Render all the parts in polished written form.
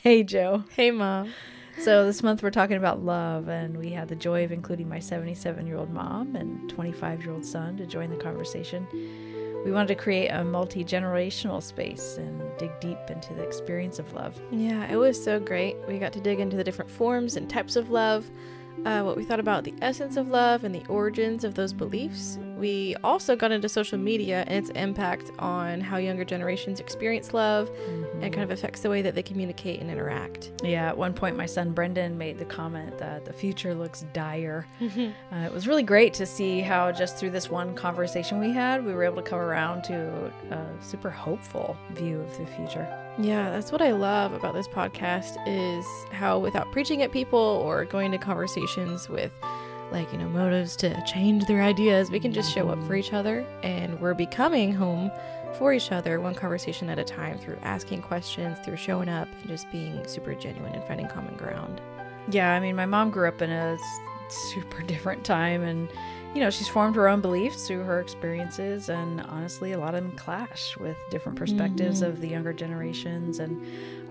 Hey, Joe. Hey, Mom. So this month we're talking about love, and we had the joy of including my 77-year-old mom and 25-year-old son to join the conversation. We wanted to create a multi-generational space and dig deep into the experience of love. Yeah, it was so great. We got to dig into the different forms and types of love, what we thought about the essence of love and the origins of those beliefs. We also got into social media and its impact on how younger generations experience love and kind of affects the way that they communicate and interact. Yeah, at one point my son Brendan made the comment that the future looks dire. It was really great to see how just through this one conversation we had, we were able to come around to a super hopeful view of the future. Yeah, that's what I love about this podcast is how without preaching at people or going to conversations with motives to change their ideas, we can just show up for each other, and we're becoming home for each other one conversation at a time through asking questions, through showing up and just being super genuine and finding common ground. Yeah, I mean, my mom grew up in a super different time, and she's formed her own beliefs through her experiences, and honestly a lot of them clash with different perspectives of the younger generations. And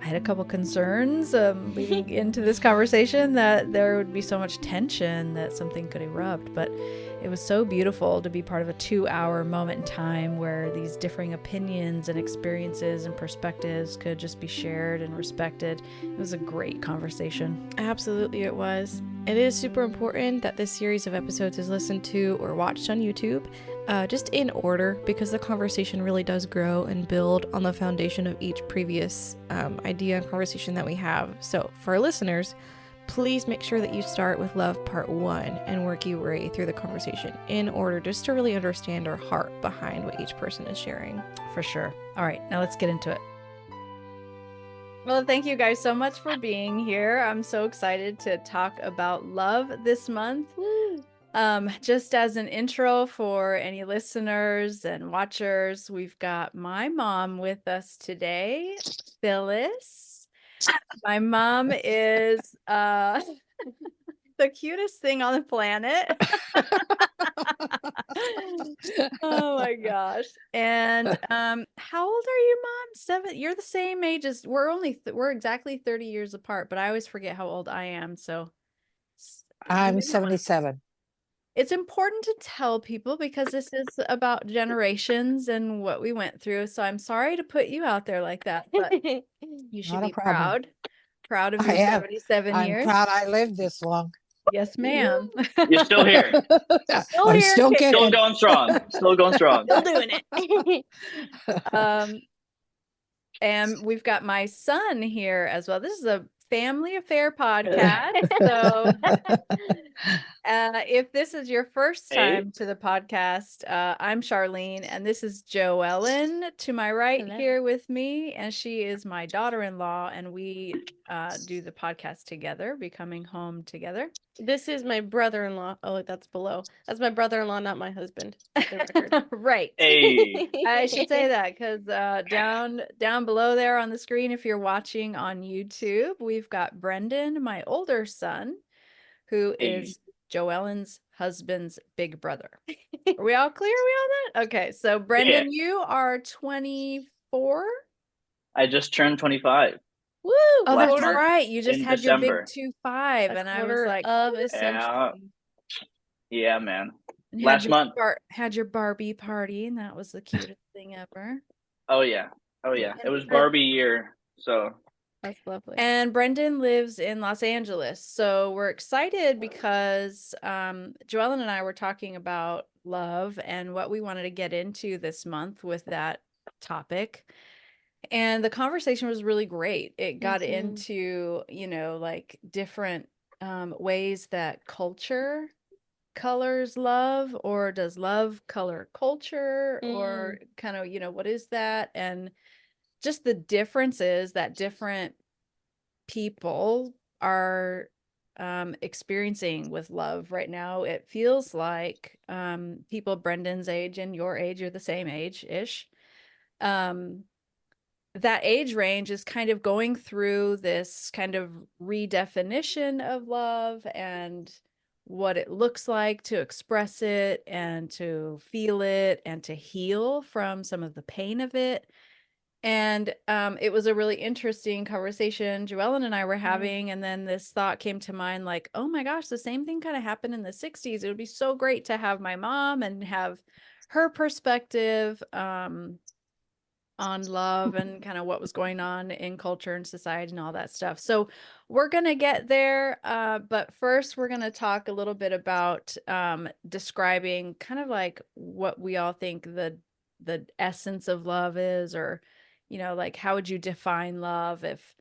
I had a couple concerns leading into this conversation that there would be so much tension that something could erupt, but it was so beautiful to be part of a 2-hour moment in time where these differing opinions and experiences and perspectives could just be shared and respected. It was a great conversation. Absolutely, it was. It is super important that this series of episodes is listened to or watched on YouTube, just in order, because the conversation really does grow and build on the foundation of each previous idea and conversation that we have. So for our listeners, please make sure that you start with love part 1 and work your way through the conversation in order, just to really understand our heart behind what each person is sharing. For sure. All right, now let's get into it. Well, thank you guys so much for being here. I'm so excited to talk about love this month. Just as an intro for any listeners and watchers, we've got my mom with us today, Phyllis. My mom is the cutest thing on the planet. Oh my gosh. And how old are you, Mom? 7? You're the same age as we're exactly 30 years apart, but I always forget how old I am. So I'm 77. it's important to tell people because this is about generations and what we went through. So I'm sorry to put you out there like that, but you should Not a be problem. proud of your I am. 77 I'm years. proud I lived this long. Yes, ma'am. You're still here. Still I'm here, still kicking. Still kicking. going strong. Still going strong. Still doing it. And we've got my son here as well. This is a family affair podcast. So if this is your first time to the podcast, I'm Charlene, and this is Joellen to my right here with me, and she is my daughter-in-law, and we do the podcast together, Becoming Home Together. This is my brother-in-law. Oh, that's below. That's my brother-in-law, not my husband. Right. Hey. I should say that because down below there on the screen, if you're watching on YouTube, we've got Brendan, my older son, who is Joellen's husband's big brother. Are we all clear? Are we all that? Okay, so Brendan, you are 24? I just turned 25. Woo! Oh, that's right. You just had December. your big 2-5, and I was like, of a century. Yeah, man. Last month. Had your Barbie party, and that was the cutest thing ever. Oh yeah. It was Barbie year, so that's lovely. And Brendan lives in Los Angeles, so we're excited because Joellen and I were talking about love and what we wanted to get into this month with that topic. And the conversation was really great. It got into, like different ways that culture colors love, or does love color culture, or kind of, what is that? And just the differences that different people are experiencing with love right now. It feels like people Brendan's age and your age, you're the same age-ish. That age range is kind of going through this kind of redefinition of love and what it looks like to express it and to feel it and to heal from some of the pain of it. And it was a really interesting conversation Joellen and I were having. And then this thought came to mind like, oh my gosh, the same thing kind of happened in the 60s. It would be so great to have my mom and have her perspective on love and kind of what was going on in culture and society and all that stuff. So we're going to get there. But first, we're going to talk a little bit about describing kind of like what we all think the essence of love is, or, you know, like how would you define love if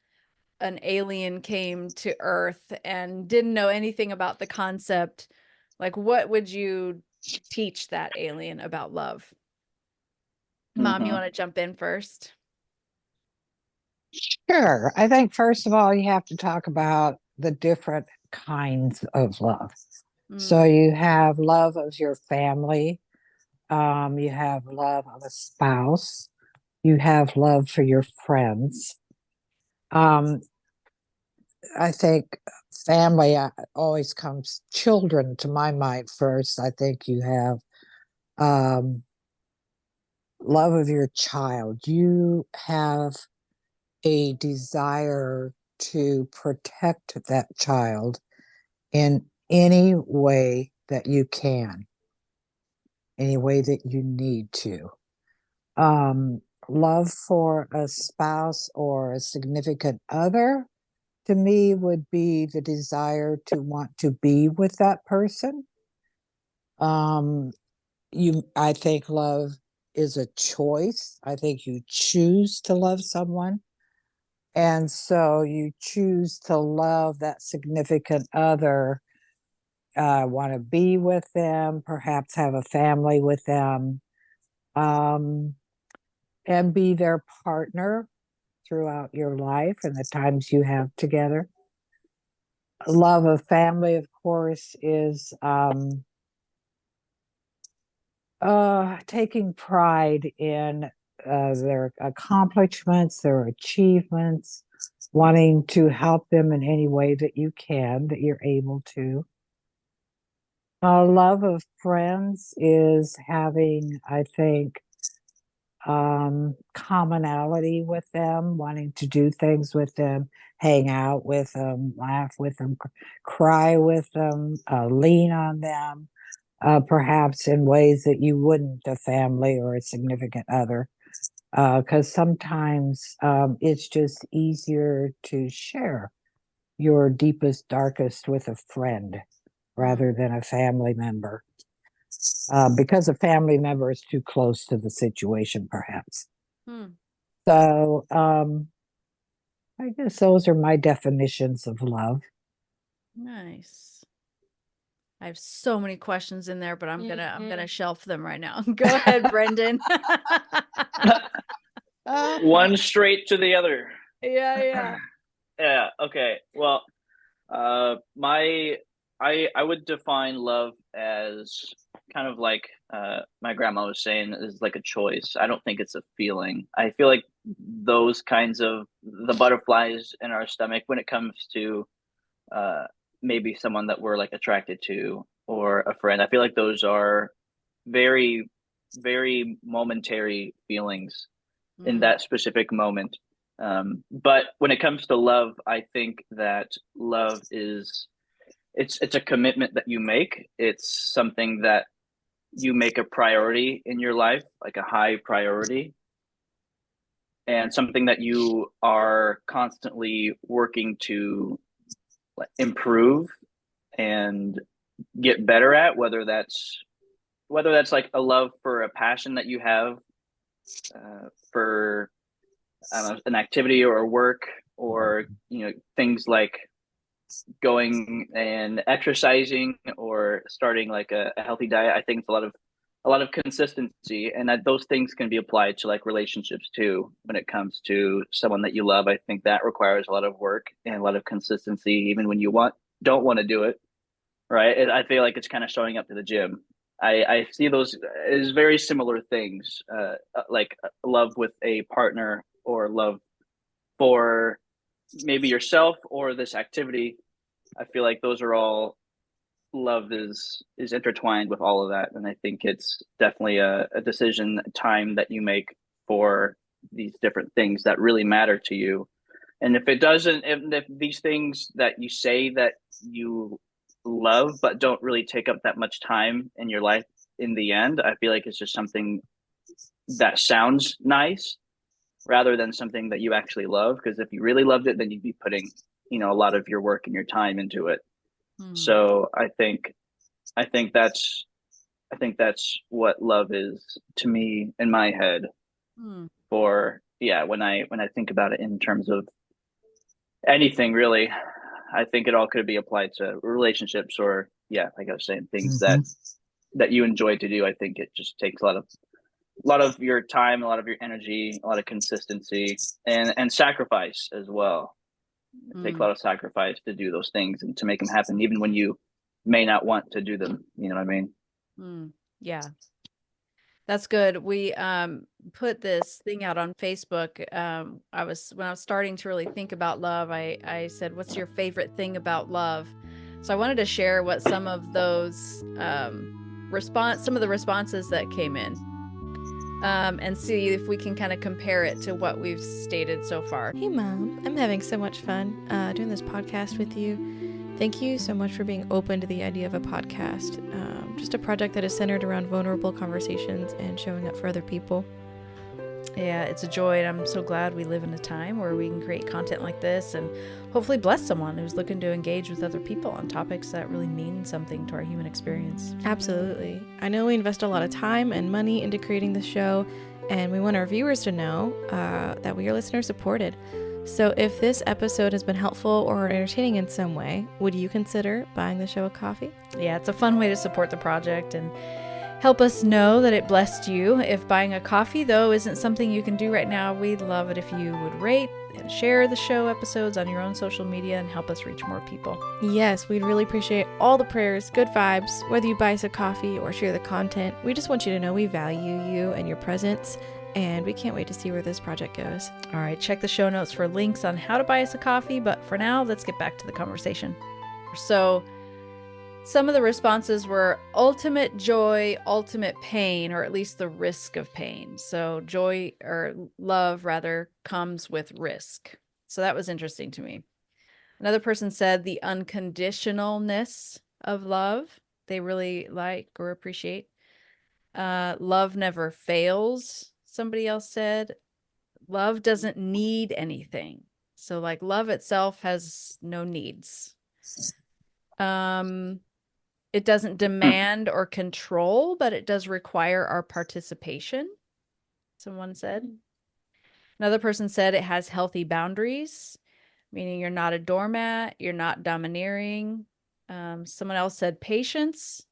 an alien came to Earth and didn't know anything about the concept? Like, what would you teach that alien about love? Mom, you Mhm. want to jump in first? Sure. I think first of all, you have to talk about the different kinds of love. So Mm, you have love of your family, you have love of a spouse, you have love for your friends. Um, I think family always comes children to my mind first. I think you have um, love of your child. You have a desire to protect that child in any way that you can, any way that you need to. Um, Love for a spouse or a significant other to me would be the desire to want to be with that person. Um, I think love is a choice. I think you choose to love someone. And so you choose to love that significant other, want to be with them, perhaps have a family with them, um, and be their partner throughout your life and the times you have together. Love of family, of course, is taking pride in their accomplishments, their achievements, wanting to help them in any way that you can, that you're able to. Love of friends is having, I think, commonality with them, wanting to do things with them, hang out with them, laugh with them, cry with them, lean on them, perhaps in ways that you wouldn't a family or a significant other. Because sometimes it's just easier to share your deepest, darkest with a friend mm, rather than a family member, because a family member is too close to the situation, perhaps. hmm. So I guess those are my definitions of love. Nice. I have so many questions in there, but I'm gonna shelf them right now. Go ahead, Brendan. One straight to the other. Yeah, yeah. Yeah. Okay. Well, my I would define love as kind of like my grandma was saying, is like a choice. I don't think it's a feeling. I feel like those kinds of the butterflies in our stomach when it comes to uh maybe someone that we're like attracted to or a friend. I feel like those are very very momentary feelings in Mm, that specific moment. But when it comes to love, I think that love is it's a commitment that you make. It's something that you make a priority in your life, like a high priority, and something that you are constantly working to improve and get better at, whether that's like a love for a passion that you have for I don't know, an activity or a work, or things like going and exercising or starting like a healthy diet. I think it's a lot of consistency, and that those things can be applied to like relationships too. When it comes to someone that you love, I think that requires a lot of work and a lot of consistency, even when you don't want to do it. Right? I feel like it's kind of showing up to the gym. I see those as very similar things, like love with a partner or love for maybe yourself or this activity. I feel like those are all love is intertwined with all of that, and I think it's definitely a decision time that you make for these different things that really matter to you. And if it doesn't, if these things that you say that you love but don't really take up that much time in your life in the end, I feel like it's just something that sounds nice rather than something that you actually love. Because if you really loved it, then you'd be putting, a lot of your work and your time into it. Hmm. So I think that's I think that's what love is to me in my head. Hmm. For yeah, when I think about it in terms of anything really, I think it all could be applied to relationships, or yeah, like I was saying, things Mhm. that you enjoy to do. I think it just takes a lot of your time, a lot of your energy, a lot of consistency, and sacrifice as well. It takes a Hmm. lot of sacrifice to do those things and to make them happen, even when you may not want to do them. You know what I mean? Hmm. Yeah. That's good. We put this thing out on Facebook. When I was starting to really think about love, I said, "What's your favorite thing about love?" So I wanted to share what some of those some of the responses that came in, and see if we can kind of compare it to what we've stated so far. Hey, Mom. I'm having so much fun doing this podcast with you. Thank you so much for being open to the idea of a podcast. Just a project that is centered around vulnerable conversations and showing up for other people. Yeah, it's a joy, and I'm so glad we live in a time where we can create content like this and hopefully bless someone who's looking to engage with other people on topics that really mean something to our human experience. Absolutely. I know we invest a lot of time and money into creating the show, and we want our viewers to know that we are listener supported. So if this episode has been helpful or entertaining in some way, would you consider buying the show a coffee? Yeah, it's a fun way to support the project and help us know that it blessed you. If buying a coffee, though, isn't something you can do right now, we'd love it if you would rate and share the show episodes on your own social media and help us reach more people. Yes, we'd really appreciate all the prayers, good vibes, whether you buy us a coffee or share the content. We just want you to know we value you and your presence, and we can't wait to see where this project goes. All right, check the show notes for links on how to buy us a coffee, but for now, let's get back to the conversation. So, some of the responses were ultimate joy, ultimate pain, or at least the risk of pain. So joy, or love rather, comes with risk. So that was interesting to me. Another person said the unconditionalness of love, they really like or appreciate. Love never fails, somebody else said. Love doesn't need anything. So like love itself has no needs. It doesn't demand or control, but it does require our participation, someone said. Another person said it has healthy boundaries, meaning you're not a doormat, you're not domineering. Someone else said patience.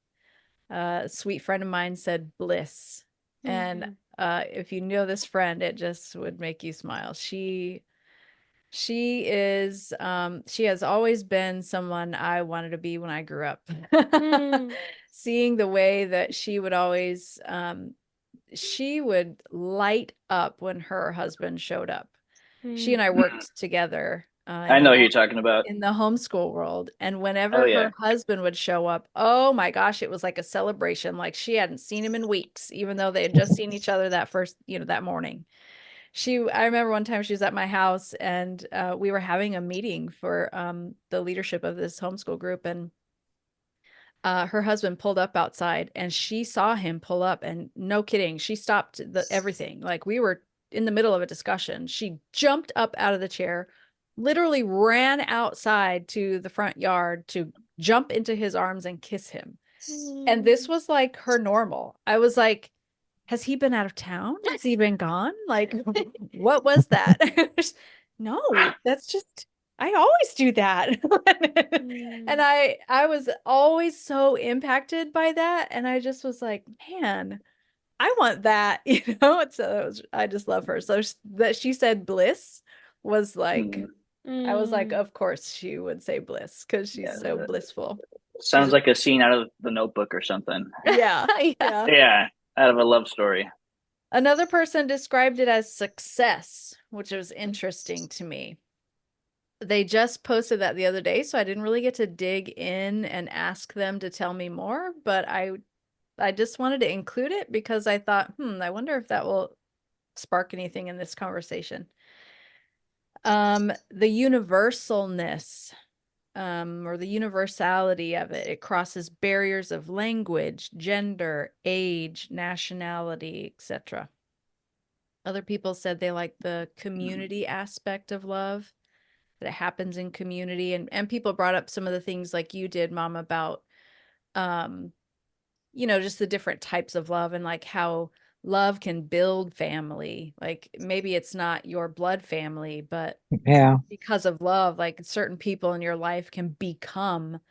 A sweet friend of mine said bliss. And if you know this friend, it just would make you smile. She is she has always been someone I wanted to be when I grew up. Seeing the way that she would always she would light up when her husband showed up. She and I worked together I know who you're talking about. in the homeschool world, and Oh whenever yeah. her husband would show up, oh my gosh, it was like a celebration. Like she hadn't seen him in weeks, even though they had just seen each other that first, that morning. I remember one time she was at my house, and we were having a meeting for the leadership of this homeschool group, and her husband pulled up outside, and she saw him pull up, and no kidding, she stopped everything. Like we were in the middle of a discussion. She jumped up out of the chair, literally ran outside to the front yard to jump into his arms and kiss him. And this was like her normal. I was like, has he been out of town? Has he been gone? Like, what was that? No, that's just, I always do that. And I was always so impacted by that. And I just was like, man, I want that, So I just love her. So that she said bliss was like, I was like, of course she would say bliss because she's Yeah, so blissful. sounds like a scene out of The Notebook or something. Yeah. Yeah. Yeah, out of a love story. Another person described it as success, which was interesting to me. They just posted that the other day, so I didn't really get to dig in and ask them to tell me more, but I just wanted to include it because I thought, I wonder if that will spark anything in this conversation. The universalness, or the universality of it. It crosses barriers of language, gender, age, nationality, etc. Other people said they like the community aspect of love, that it happens in community. And people brought up some of the things like you did, Mom, about just the different types of love and like how love can build family. Like maybe it's not your blood family, but Yeah. because of love, like certain people in your life can become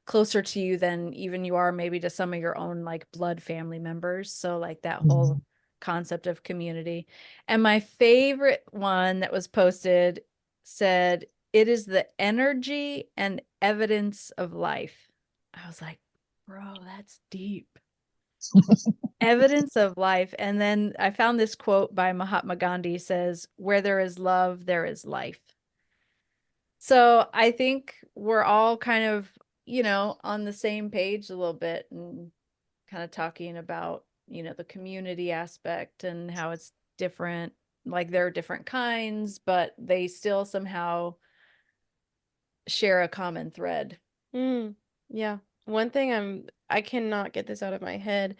closer to you than even you are maybe to some of your own like blood family members. So like that whole concept of community. And my favorite one that was posted said, "It is the energy and evidence of life." I was like, bro, that's deep. Evidence of life. And then I found this quote by Mahatma Gandhi says, "Where there is love, there is life." So I think we're all kind of, on the same page a little bit and kind of talking about, the community aspect and how it's different. Like there are different kinds, but they still somehow share a common thread. Yeah. One thing I cannot get this out of my head,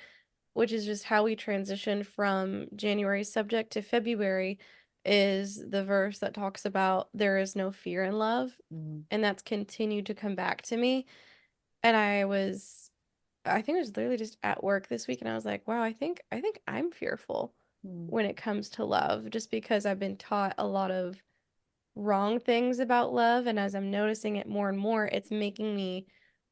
which is just how we transitioned from January's subject to February, is the verse that talks about there is no fear in love. And that's continued to come back to me. And I think I was literally just at work this week and I was like, wow, I think I'm fearful when it comes to love, just because I've been taught a lot of wrong things about love. And as I'm noticing it more and more, it's making me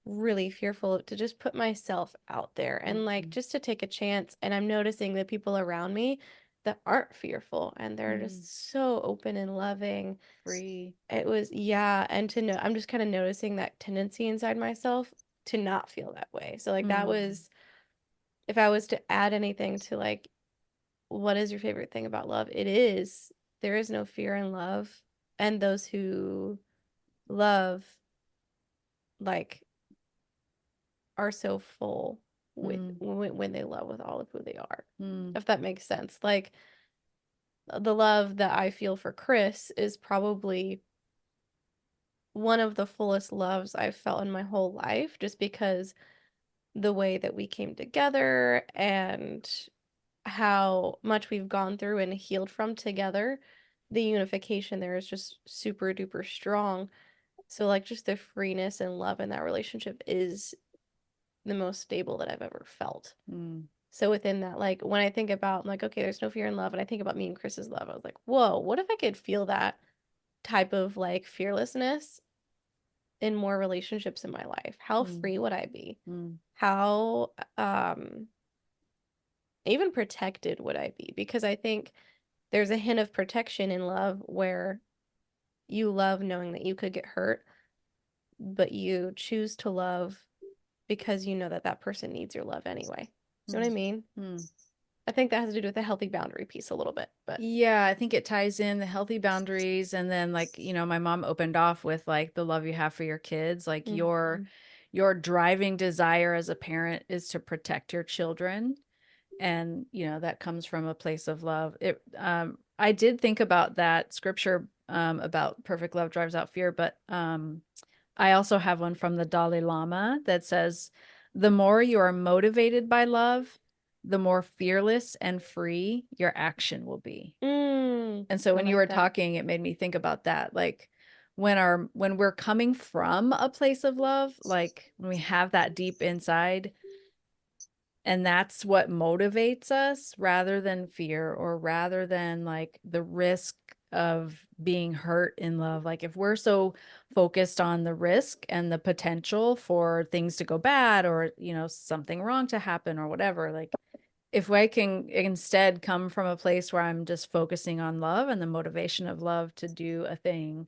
really fearful to just put myself out there and like just to take a chance. And I'm noticing the people around me that aren't fearful and they're just so open and loving. Free. It was, yeah. And to know, I'm just kind of noticing that tendency inside myself to not feel that way. So, like, that was, if I was to add anything to like, what is your favorite thing about love? It is, there is no fear in love. And those who love, like, are so full with when they love with all of who they are. If that makes sense. Like, the love that I feel for Chris is probably one of the fullest loves I've felt in my whole life, just because the way that we came together and how much we've gone through and healed from together. The unification there is just super duper strong. So, like, just the freeness and love in that relationship is the most stable that I've ever felt. So within that, like, when I think about, I'm like, okay, there's no fear in love, and I think about me and Chris's love, I was like, whoa, what if I could feel that type of like fearlessness in more relationships in my life? How free would I be? How even protected would I be? Because I think there's a hint of protection in love where you love knowing that you could get hurt, but you choose to love because you know that that person needs your love anyway. You know what I mean? I think that has to do with the healthy boundary piece a little bit, but yeah, I think it ties in the healthy boundaries. And then like, my mom opened off with like the love you have for your kids, like your driving desire as a parent is to protect your children. And, that comes from a place of love. I did think about that scripture, about perfect love drives out fear, but, I also have one from the Dalai Lama that says, "The more you are motivated by love, the more fearless and free your action will be." And so I when you like were that. talking, it made me think about that. Like when we're coming from a place of love, like when we have that deep inside, and that's what motivates us rather than fear or rather than like the risk of being hurt in love. Like if we're so focused on the risk and the potential for things to go bad or, something wrong to happen or whatever, like if I can instead come from a place where I'm just focusing on love and the motivation of love to do a thing,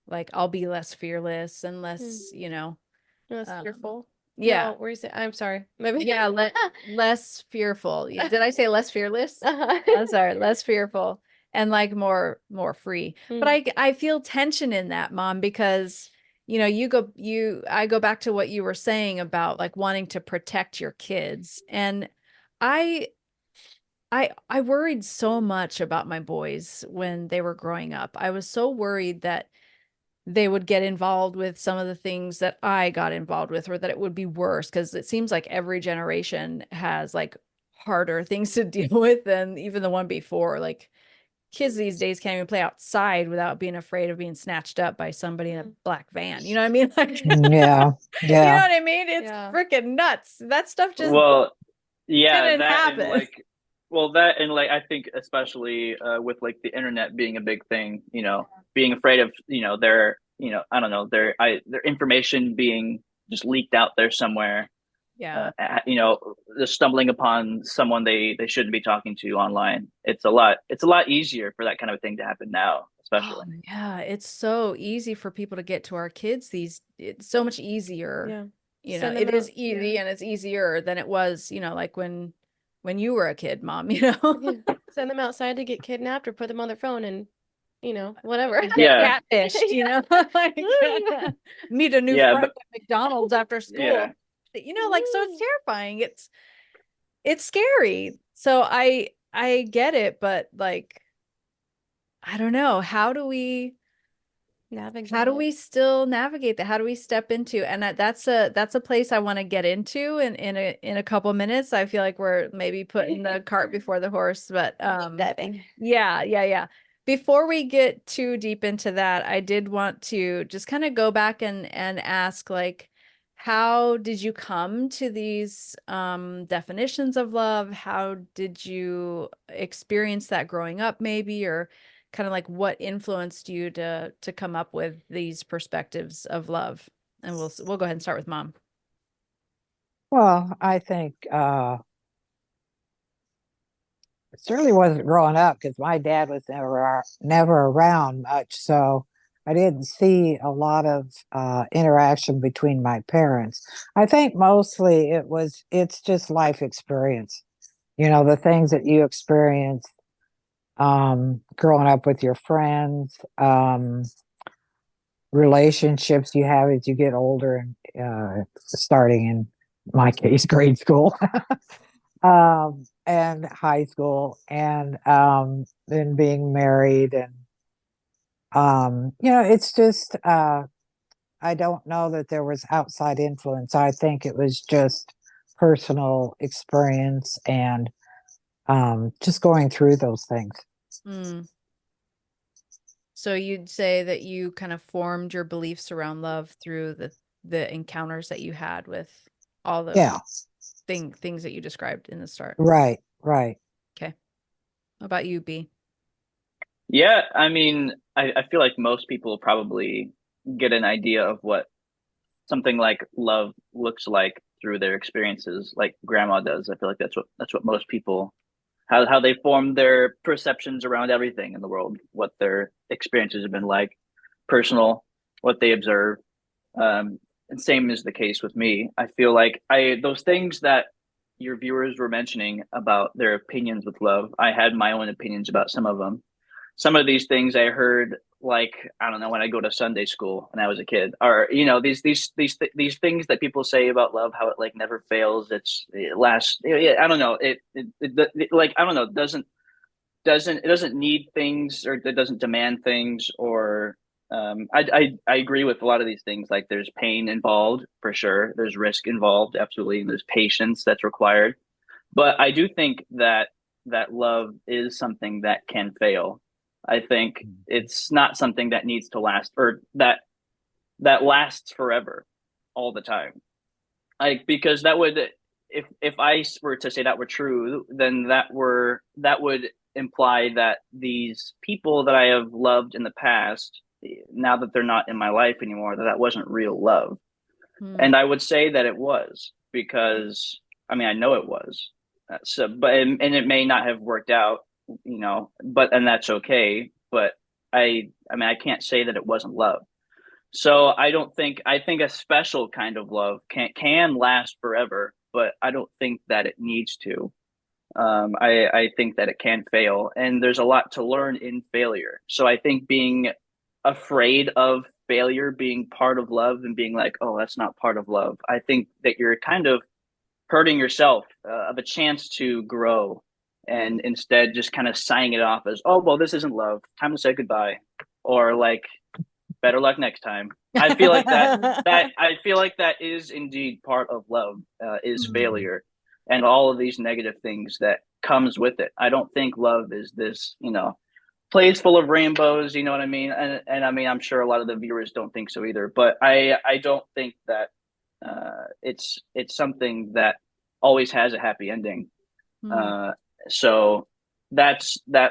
like I'll be less fearless and less, Less fearful. yeah. No, where is it? I'm sorry. Maybe. Yeah, less fearful. Did I say less fearless? Uh-huh. I'm sorry, less fearful and like more free. But I feel tension in that, Mom, because I go back to what you were saying about like wanting to protect your kids. And I I worried so much about my boys when they were growing up. I was so worried that they would get involved with some of the things that I got involved with, or that it would be worse, because it seems like every generation has like harder things to deal with than even the one before. Like kids these days can't even play outside without being afraid of being snatched up by somebody in a black van. You know what I mean? Like, you know Yeah, yeah. what I mean? It's Yeah. freaking nuts. That stuff just Well, yeah, didn't that and happen. like, well, that and like, I think especially with like the internet being a big thing, being afraid of, their, I don't know, their information being just leaked out there somewhere, Yeah. just stumbling upon someone they shouldn't be talking to online. It's a lot easier for that kind of thing to happen now, Oh especially. yeah, it's so easy for people to get to our kids it's so much easier. Yeah. You know, Send them it is out. easy and it's easier than it was, like when you were a kid, mom, you know. Yeah. Send them outside to get kidnapped or put them on their phone and, whatever. Get Yeah, catfished, like meet a new yeah, friend but at McDonald's after yeah. school. Like so it's terrifying. It's scary. So I get it, but like I don't know, Navigate how do it. we still navigate that? How do we step into? And that's a place I want to get into in a couple minutes. I feel like we're maybe putting the cart before the horse, but Diving. yeah. Before we get too deep into that, I did want to just kind of go back and ask, like, how did you come to these definitions of love? How did you experience that growing up, maybe, or kind of like what influenced you to come up with these perspectives of love? And we'll go ahead and start with mom. Well, I think it certainly wasn't growing up because my dad was never around much, so I didn't see a lot of interaction between my parents. I think mostly it's just life experience. The things that you experience growing up with your friends, relationships you have as you get older and starting in my case, grade school. And high school, and then being married, and it's just I don't know that there was outside influence. I think it was just personal experience and just going through those things. Mm. So you'd say that you kind of formed your beliefs around love through the encounters that you had with all the Yeah, things that you described in the start. right, right. Okay. How about you, B? Yeah, I mean, I feel like most people probably get an idea of what something like love looks like through their experiences, like grandma does. I feel like that's what most people, how they form their perceptions around everything in the world, what their experiences have been like, personal, what they observe. And same is the case with me. I feel like I those things that your viewers were mentioning about their opinions with love, I had my own opinions about some of them. Some of these things I heard, like, I don't know, when I go to Sunday school when I was a kid, or these things that people say about love, how it like never fails, it lasts. I don't know, like, I don't know, doesn't need things, or it doesn't demand things, or I agree with a lot of these things. Like, there's pain involved for sure, there's risk involved, absolutely, and there's patience that's required. But I do think that love is something that can fail. I think it's not something that needs to last, or that lasts forever all the time. Like, because that would, if I were to say that were true, then that would imply that these people that I have loved in the past, now that they're not in my life anymore, that wasn't real love. Hmm. And I would say that it was, because I mean, I know it was. So, but and it may not have worked out, but and that's okay. But I mean, I can't say that it wasn't love. So I think a special kind of love can last forever, but I don't think that it needs to. I think that it can fail, and there's a lot to learn in failure. So I think being afraid of failure being part of love, and being like, oh, that's not part of love, I think that you're kind of hurting yourself of a chance to grow and instead just kind of signing it off as, oh, well, this isn't love. Time to say goodbye. Or like, better luck next time. I feel like that is indeed part of love, is failure and all of these negative things that comes with it. I don't think love is this, place full of rainbows, you know what I mean? And I mean, I'm sure a lot of the viewers don't think so either, but I don't think that it's something that always has a happy ending. So that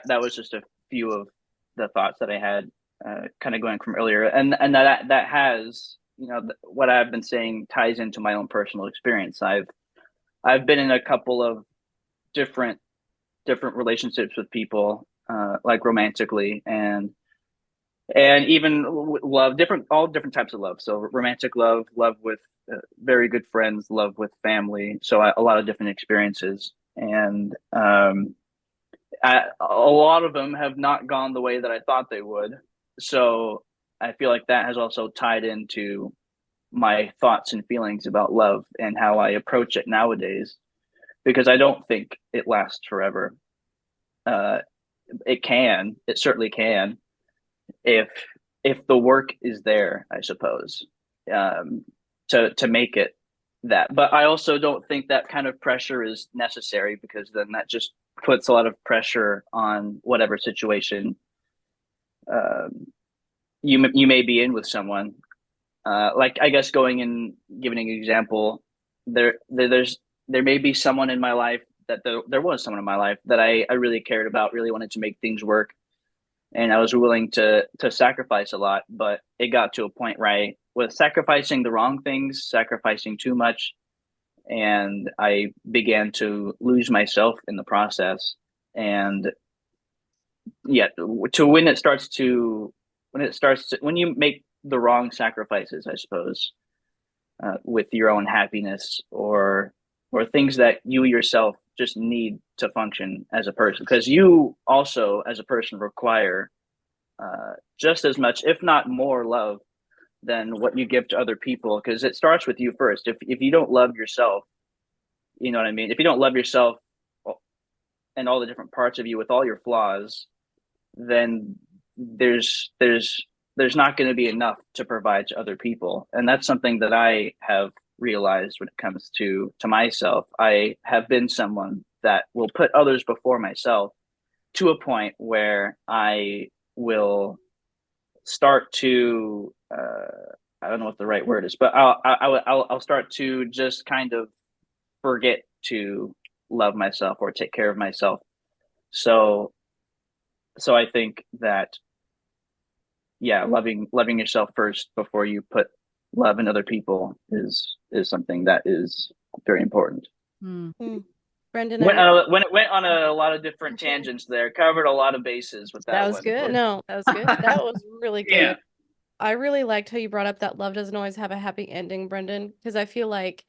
was just a few of the thoughts that I had, kind of going from earlier, and that has, what I've been saying ties into my own personal experience. I've been in a couple of different relationships with people, like romantically and even love, all different types of love. So romantic love, love with very good friends, love with family. So a lot of different experiences, and a lot of them have not gone the way that I thought they would. So I feel like that has also tied into my thoughts and feelings about love and how I approach it nowadays, because I don't think it lasts forever. Uh, it certainly can, if the work is there, I suppose, to make it that. But I also don't think that kind of pressure is necessary, because then that just puts a lot of pressure on whatever situation you may be in with someone. Like, I guess, going and giving an example, there may be someone in my life that there was someone in my life that I really cared about, really wanted to make things work, and I was willing to sacrifice a lot. But it got to a point where I was sacrificing the wrong things, sacrificing too much, and I began to lose myself in the process. And yeah, to when you make the wrong sacrifices, I suppose, with your own happiness, or things that you yourself just need to function as a person, because you also as a person require just as much, if not more, love than what you give to other people, because it starts with you first. If you don't love yourself, you know what I mean, if you don't love yourself and all the different parts of you with all your flaws, then there's not going to be enough to provide to other people. And that's something that I have realized when it comes to myself. I have been someone that will put others before myself, to a point where I will start to I don't know what the right word is, but I'll start to just kind of forget to love myself or take care of myself. So I think that, yeah, loving yourself first before you put love in other people is something that is very important. Brendan, When it went on a lot of different tangents there, covered a lot of bases with that. That was good. No, that was good. that was really good. Yeah. I really liked how you brought up that love doesn't always have a happy ending, Brendan, because I feel like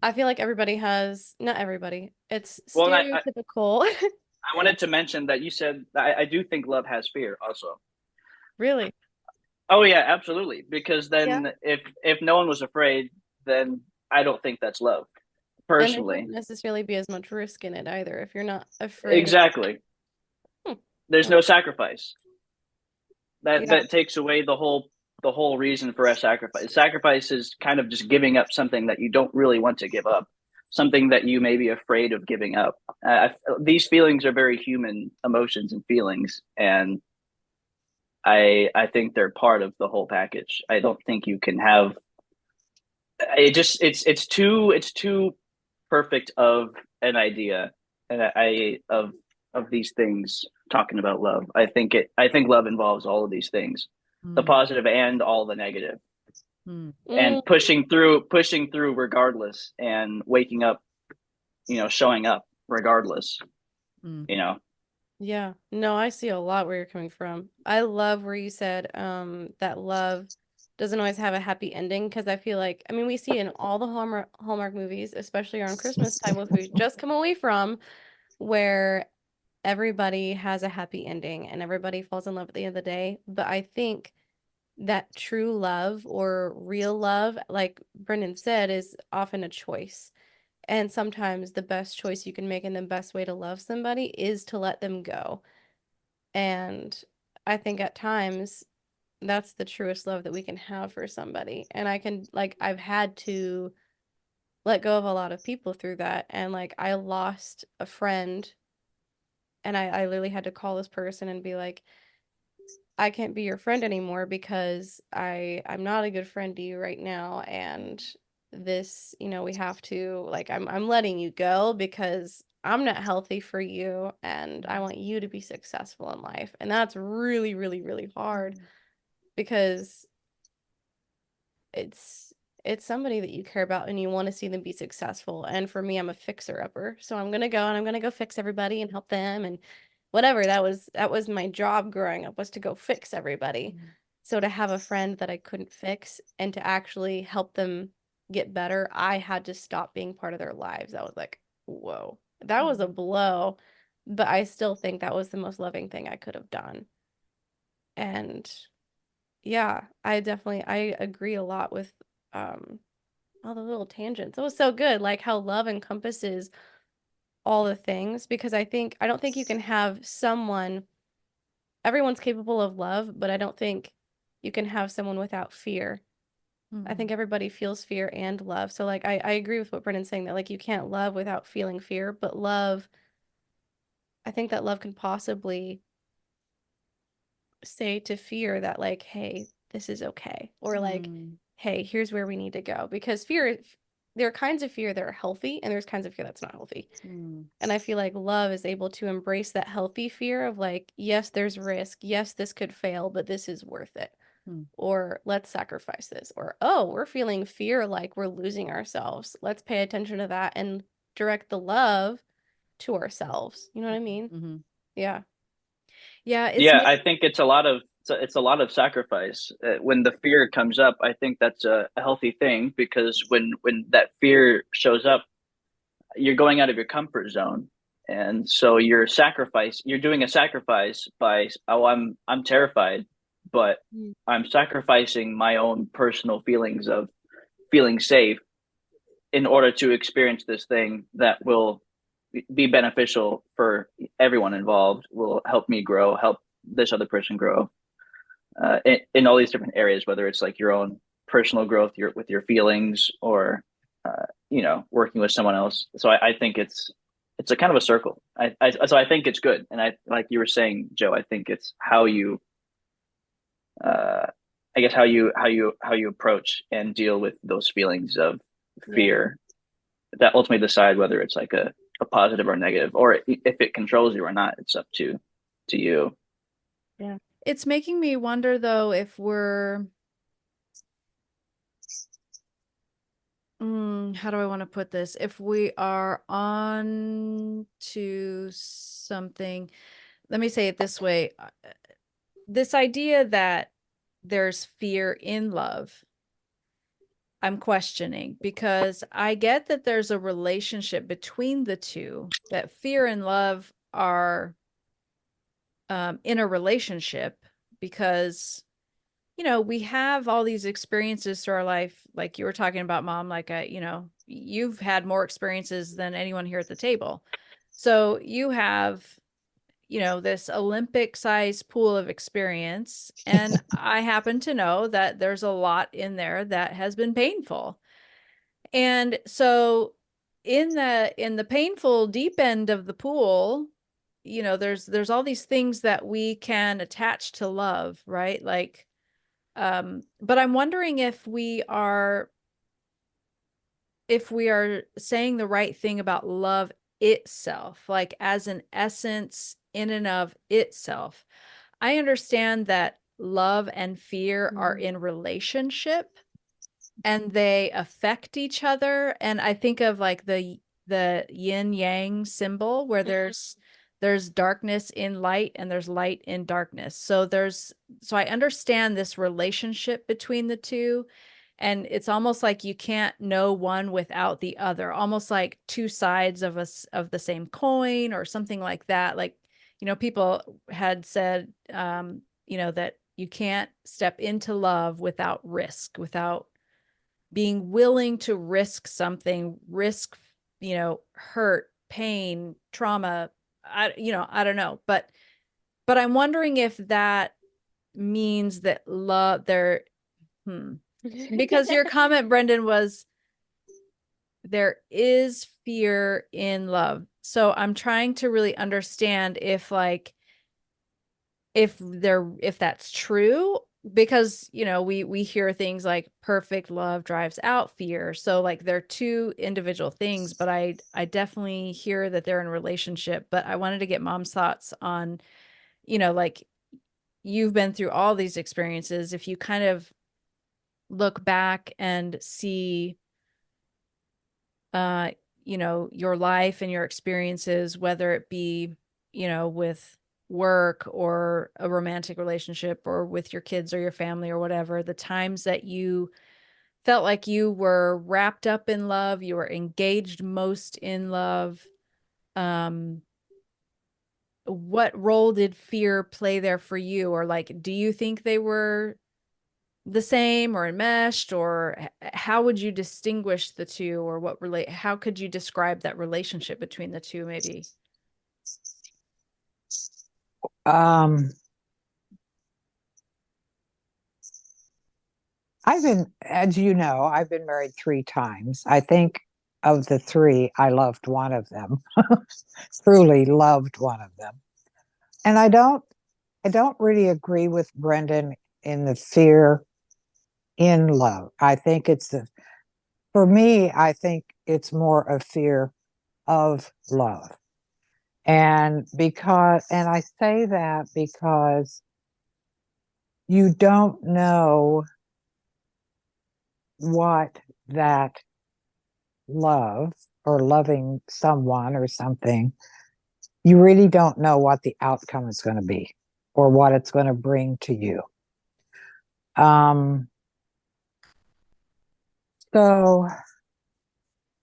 everybody has, not everybody, it's stereotypical. I wanted to mention that you said that I do think love has fear also. Really? Oh yeah, absolutely. Because then if no one was afraid, then I don't think that's love, personally. And there wouldn't necessarily be as much risk in it either if you're not afraid. Exactly. There's no sacrifice. That takes away the whole reason for a sacrifice. Sacrifice is kind of just giving up something that you don't really want to give up, something that you may be afraid of giving up. These feelings are very human emotions and feelings, and I think they're part of the whole package. I don't think you can have it. Just it's too perfect of an idea, and of these things. Talking about love, I think love involves all of these things, the positive and all the negative, and pushing through regardless, and waking up, showing up regardless, Yeah, no, I see a lot where you're coming from. I love where you said that love doesn't always have a happy ending, because I feel like, I mean, we see in all the Hallmark movies, especially around Christmas time, which we just come away from, where everybody has a happy ending and everybody falls in love at the end of the day. But I think that true love or real love, like Brendan said, is often a choice. And sometimes the best choice you can make and the best way to love somebody is to let them go. And I think at times that's the truest love that we can have for somebody. And I can, like, I've had to let go of a lot of people through that. And like, I lost a friend, and I literally had to call this person and be like, I can't be your friend anymore because I'm not a good friend to you right now, and this, we have to, like, I'm letting you go because I'm not healthy for you and I want you to be successful in life. And that's really, really, really hard because it's it's somebody that you care about and you want to see them be successful. And for me, I'm a fixer-upper. So I'm gonna go and I'm gonna go fix everybody and help them and whatever. That was my job growing up, was to go fix everybody. So to have a friend that I couldn't fix and to actually help them get better, I had to stop being part of their lives. I was like, whoa, that was a blow. But I still think that was the most loving thing I could have done. And yeah, I agree a lot with all the little tangents. It was so good, like how love encompasses all the things, because I don't think you can have someone, everyone's capable of love, but I don't think you can have someone without fear. I think everybody feels fear and love. So like I agree with what Brennan's saying, that like you can't love without feeling fear, but love, I think that love can possibly say to fear that like, hey, this is okay. Or like, hey, here's where we need to go. Because fear, there are kinds of fear that are healthy and there's kinds of fear that's not healthy. And I feel like love is able to embrace that healthy fear of like, yes, there's risk. Yes, this could fail, but this is worth it. Or let's sacrifice this. Or, oh, we're feeling fear like we're losing ourselves. Let's pay attention to that and direct the love to ourselves. You know what I mean? Yeah. Yeah, Yeah, I think it's a lot of sacrifice. When the fear comes up, I think that's a healthy thing, because when that fear shows up, you're going out of your comfort zone, and so you're doing a sacrifice by, oh, I'm terrified, but I'm sacrificing my own personal feelings of feeling safe in order to experience this thing that will be beneficial for everyone involved, will help me grow, help this other person grow, in all these different areas, whether it's like your own personal growth, with your feelings, or working with someone else. So I think it's a kind of a circle. So I think it's good, and I, like you were saying, Joe, I think it's how you, uh, I guess how you approach and deal with those feelings of fear that ultimately decide whether it's like a positive or negative, or if it controls you or not. It's up to you. Yeah. It's making me wonder though if we're how do I want to put this? If we are on to something, let me say it this way. This idea that there's fear in love, I'm questioning, because I get that there's a relationship between the two, that fear and love are in a relationship, because we have all these experiences through our life, like you were talking about, Mom, like you've had more experiences than anyone here at the table. So you have, this Olympic sized pool of experience, and I happen to know that there's a lot in there that has been painful. And so in the painful deep end of the pool, there's all these things that we can attach to love, right? Like, but I'm wondering if we are saying the right thing about love itself, like as an essence in and of itself. I understand that love and fear are in relationship and they affect each other. And I think of like the yin yang symbol, where there's darkness in light and there's light in darkness. So I understand this relationship between the two. And it's almost like you can't know one without the other, almost like two sides of the same coin or something like that. Like, people had said, that you can't step into love without risk, without being willing to risk something, risk hurt, pain, trauma. I don't know, but I'm wondering if that means that love there, because your comment, Brendan, was there is fear in love. So I'm trying to really understand if if that's true, because we hear things like perfect love drives out fear. So like they're two individual things, but I definitely hear that they're in a relationship. But I wanted to get mom's thoughts on, like, you've been through all these experiences. If you kind of look back and see uh your life and your experiences, whether it be with work or a romantic relationship or with your kids or your family or whatever, the times that you felt like you were wrapped up in love, you were engaged most in love, um what role did fear play there for you? Or like, do you think they were the same or enmeshed, or how would you distinguish the two, or how could you describe that relationship between the two, maybe? Um, as you know, I've been married 3 times. I think of the three, I loved one of them, truly loved one of them. And I don't really agree with Brendan in the fear in love. For me, I think it's more a fear of love. And I say that because you don't know what that love or loving someone or something, you really don't know what the outcome is going to be or what it's going to bring to you. Um, so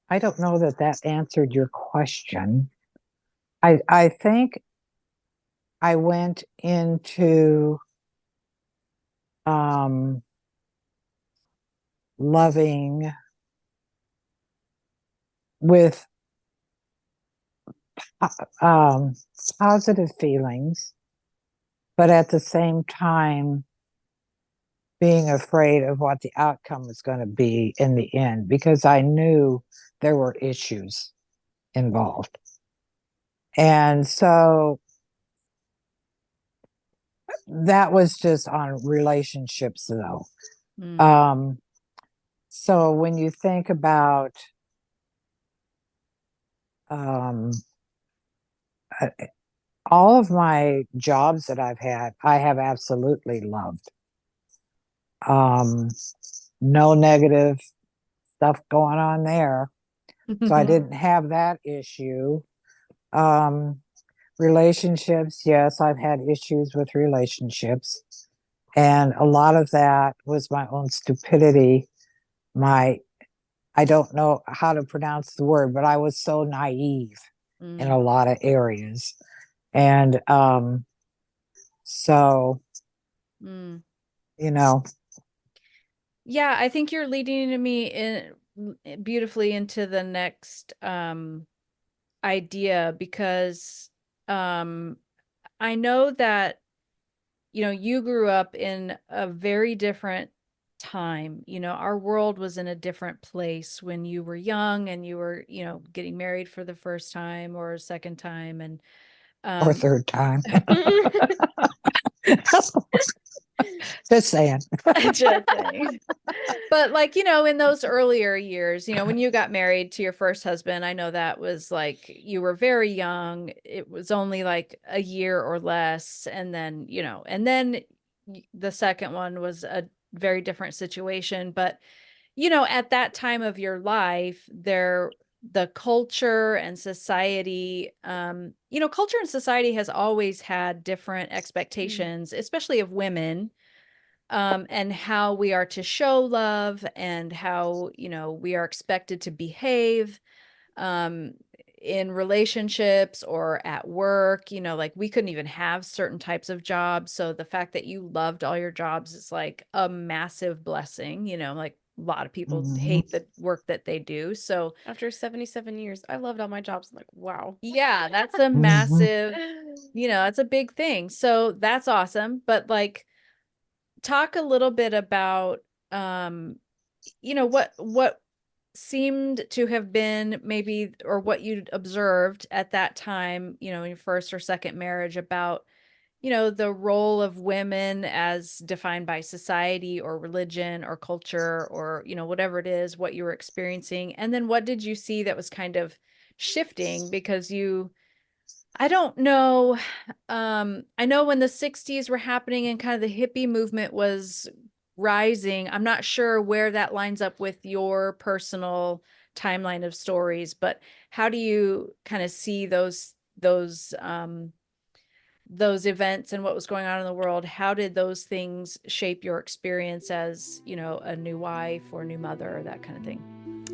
I don't know that that answered your question. I think I went into um, loving with um, positive feelings, but at the same time being afraid of what the outcome was going to be in the end because I knew there were issues involved. And so that was just on relationships, though. Mm. So when you think about um, uh, all of my jobs that I've had, I have absolutely loved. Um, no negative stuff going on there. So I didn't have that issue. Um, Relationships, yes, I've had issues with relationships. And a lot of that was my own stupidity. I don't know how to pronounce the word, but I was so naive in a lot of areas. And so, Mm. you know, Yeah, I think you're leading to me in beautifully into the next idea, because um I know that you grew up in a very different time. Our world was in a different place when you were young and you were, getting married for the first time or a second time, and or um third time. Just saying. just saying. But like, in those earlier years, when you got married to your first husband, I know that was like you were very young. It was only like a year or less. And then the second one was a very different situation. But, at that time of your life, the culture and society, culture and society has always had different expectations, especially of women, and how we are to show love and how, we are expected to behave um, in relationships or at work. Like we couldn't even have certain types of jobs. So the fact that you loved all your jobs is like a massive blessing, like a lot of people Mhm. hate the work that they do. So After 77 years, I loved all my jobs. I'm like, wow. yeah, that's a Mhm. massive, it's a big thing. So that's awesome. But like, talk a little bit about, what seemed to have been maybe, or what you'd observed at that time, in your first or second marriage about, the role of women as defined by society or religion or culture or, whatever it is, what you were experiencing. And then what did you see that was kind of shifting? Because I don't know. I know when the 60s were happening and kind of the hippie movement was rising, I'm not sure where that lines up with your personal timeline of stories, but how do you kind of see those events and what was going on in the world? How did those things shape your experience as, a new wife or new mother or that kind of thing?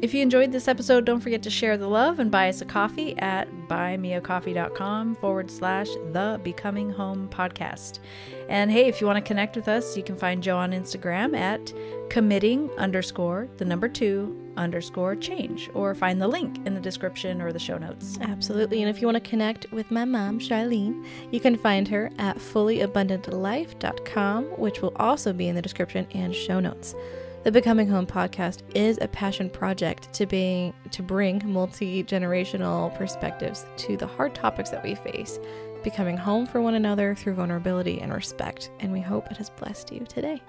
If you enjoyed this episode, don't forget to share the love and buy us a coffee at buymeacoffee.com/the Becoming Home podcast. And hey, if you want to connect with us, you can find Joe on Instagram at committing_2_change, or find the link in the description or the show notes. Absolutely. And if you want to connect with my mom, Charlene, you can find her at fullyabundantlife.com, which will also be in the description and show notes. The Becoming Home podcast is a passion project to bring multi-generational perspectives to the hard topics that we face, becoming home for one another through vulnerability and respect. And we hope it has blessed you today.